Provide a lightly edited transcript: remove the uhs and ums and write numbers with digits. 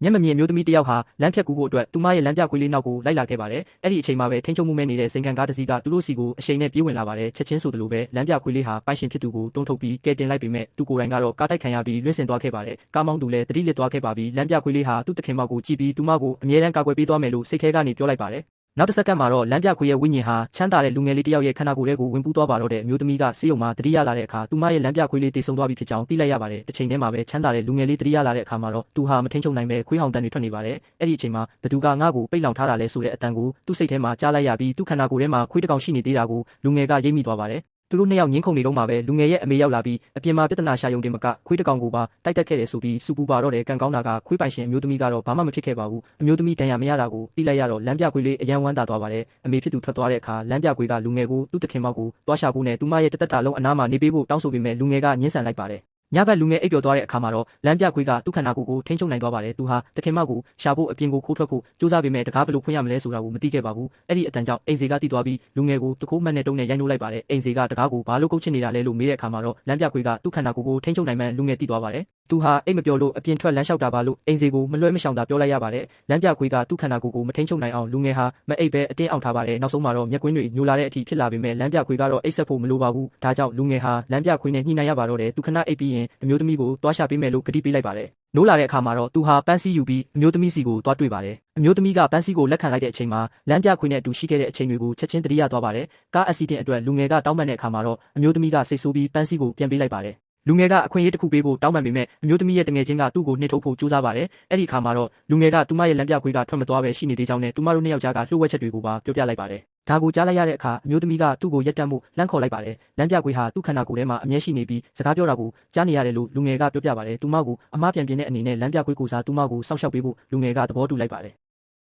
မျက်မမြင်မျိုးသမီးတစ်ယောက်ဟာလမ်းဖြတ်ကူးဖို့အတွက်သူမရဲ့လမ်းပြခွေးလေးနောက်ကိုလိုက်လာခဲ့ပါတယ်။အဲ့ဒီအချိန်မှာပဲထိန်းချုပ်မှုမဲ့နေတဲ့စိန်ခံကားတစ်စီးကသူတို့စီကိုအရှိန်နဲ့ပြေးဝင်လာပါတယ်။ချက်ချင်းဆိုသလိုပဲလမ်းပြခွေးလေးဟာပိုင်ရှင်ဖြစ်သူကိုတွန်းထုတ်ပြီးကယ်တင်လိုက်ပေမဲ့သူကိုယ်တိုင်ကတော့ကားတိုက်ခံရပြီးလွင့်စင်သွားခဲ့ပါတယ်။ကားမောင်းသူလည်းတတိလစ်သွားခဲ့ပါပြီ။လမ်းပြခွေးလေးဟာသူ့တခင်မောက်ကိုကြည့်ပြီးသူမကိုအမြဲတမ်းကာကွယ်ပေးသွားမယ်လို့စိတ်ထဲကနေပြောလိုက်ပါတယ်။နောက်တစ်စက္ကန့်မှာတော့လမ်းပြခွေရဲ့ဝိညာဉ်ဟာချမ်းသာတဲ့လူငယ်လေးတစ်ယောက်ရဲ့ခန္ဓာကိုယ်ထဲကိုဝင်ပူးသွားပါတော့တဲ့အမျိုးသမီးကဆေးရုံမှာတတိယလာတဲ့အခါသူမရဲ့လမ်းပြခွေးလေးတည်ဆုံသွားပြီဖြစ်ကြောင်းသိလိုက်ရပါတယ်။တစ်ချိန်တည်းမှာပဲချမ်းသာတဲ့လူငယ်လေးတတိယလာတဲ့အခါမှာတော့သူဟာမထိန်ချုပ်နိုင်ပဲခွေးဟောင်တန်တွေထွက်နေပါတယ်။အဲ့ဒီအချိန်မှာဘသူကငါ့ကိုပိတ်လောင်ထားတာလဲဆိုတဲ့အတန်ကိုသူ့စိတ်ထဲမှာကြားလိုက်ရပြီးသူ့ခန္ဓာကိုယ်ထဲမှာခွေးတစ်ကောင်ရှိနေသေးတာကိုလူငယ်ကရိပ်မိသွားပါတယ်။သူတို့နှစ်ယောက်ငင်းခုန်နေတော့မှပဲလူငယ်ရဲ့အမေရောက်လာပြီးအပြင်မှာပြဿနာရှာယုံတင်မကခွေးတစ်ကောင်ကိုပါတိုက်တက်ခဲ့တယ်ဆိုပြီးစူပူပါတော့တဲ့ကံကောင်းတာကခွေးပိုင်ရှင်အမျိုးသမီးကတော့ဘာမှမဖြစ်ခဲ့ပါဘူး။အမျိုးသမီးဒဏ်ရာမရတာကိုသိလိုက်ရတော့လမ်းပြခွေးလေးအယံဝမ်းသာသွားပါတယ်။အမေဖြစ်သူထွက်သွားတဲ့အခါလမ်းပြခွေးကလူငယ်ကိုသူ့တခင်မောက်ကိုတွားရှာဖို့နဲ့သူမရဲ့တသက်တာလုံးအနားမှာနေပေးဖို့တောင်းဆိုပေမဲ့လူငယ်ကညှင်းဆန်လိုက်ပါတယ်။ညဘက်လူငယ်အိပ်ပျော်သွားတဲ့အခါမှာတော့လမ်းပြခွေးကသူ့ခန္ဓာကိုယ်ကိုထိန်းချုပ်နိုင်သွားပါတယ်။သူဟာတခင်မောက်ကိုရှာဖို့အပြင်ကိုခိုးထွက်ဖို့ကြိုးစားပေမဲ့တကားဘယ်လိုဖွင့်ရမလဲဆိုတာကိုမသိခဲ့ပါဘူး။အဲ့ဒီအတန်ကြောင့်အိမ်စေကတိသွားပြီးလူငယ်ကိုတခိုးမှတ်နဲ့တုံးနဲ့ရိုက်နှိုးလိုက်ပါတယ်။အိမ်စေကတကားကိုဘာလို့ကုတ်ချစ်နေတာလဲလို့မေးတဲ့အခါမှာတော့လမ်းပြခွေးကသူ့ခန္ဓာကိုယ်ကိုထိန်းချုပ်နိုင်မှန်းလူငယ်သိသွားပါတယ်။သူဟာအိမ်မပျော်လို့အပြင်ထွက်လမ်းလျှောက်တာပါလို့အိမ်စေကိုမလွှဲမရှောင်တာပြောလိုက်ရပါတယ်။လမ်းပြခွေးကသူ့ခန္ဓာကိုယ်ကိုမထိန်းချုပ်နိုင်အောင်လူငယ်ဟာမအိပ်ပဲအတင်းအောင်ထားပါတယ်။နောက်ဆုံးမှာတော့မျက်ကွင်းတွေညိုလာတဲ့အထိဖြစ်လာပေမဲ့လမ်းပြခွေးကတော့အိပ်ဆက်ဖို့မလိုပါဘူး။ဒါကြောင့်လူငယ်ဟာလမ်းပြခွေးနဲ့ညှိနှိုင်းရပါတော့တယ်။သူခဏအိပ်ပြီးရင်အမျိုးသမီးကိုတွားရှာပေးမယ်လို့ကတိပေးလိုက်ပါတယ်။နိုးလာတဲ့အခါမှာတော့သူဟာပန်းစည်းယူပြီးအမျိုးသမီးစီကိုတွားတွေ့ပါတယ်။အမျိုးသမီးကပန်းစည်းကိုလက်ခံလိုက်တဲ့အချိန်မှာလမ်းပြခွေနဲ့အတူရှိခဲ့တဲ့အချိန်တွေကိုချက်ချင်းသတိရသွားပါတယ်။ကားအက်ဆီဒင့်အတွက်လူငယ်ကတောင်းပန်တဲ့အခါမှာတော့အမျိုးသမီးကစိတ်ဆိုးပြီးပန်းစည်းကိုပြန်ပေးလိုက်ပါတယ်။လူငယ်ကအခွင့်အရေးတစ်ခုပေးဖို့တောင်းပန်ပေမဲ့အမျိုးသမီးရဲ့တငယ်ချင်းကသူ့ကိုနှိပ်ထုတ်ဖို့ကြိုးစားပါတယ်။အဲ့ဒီအခါမှာတော့လူငယ်ကသူမရဲ့လမ်းပြခွေးကထွက်မသွားပဲရှိနေသေးကြောင်းနဲ့သူမတို့နှစ်ယောက်ကြားကလှုပ်ဝက်ချက်တွေကိုပါပြောပြလိုက်ပါတယ်။ဒါကိုကြားလိုက်ရတဲ့အခါအမျိုးသမီးကသူ့ကိုရက်တက်မှုလှမ်းခေါ်လိုက်ပါတယ်။လမ်းပြခွေးဟာသူ့ခန္ဓာကိုယ်ထဲမှာအမြဲရှိနေပြီးစကားပြောတာကိုကြားနေရတယ်လို့လူငယ်ကပြောပြပါတယ်။သူမကိုအမားပြန်ပြင်းတဲ့အနေနဲ့လမ်းပြခွေးကိုစားသူမကိုစောင့်ရှောက်ပေးဖို့လူငယ်ကသဘောတူလိုက်ပါတယ်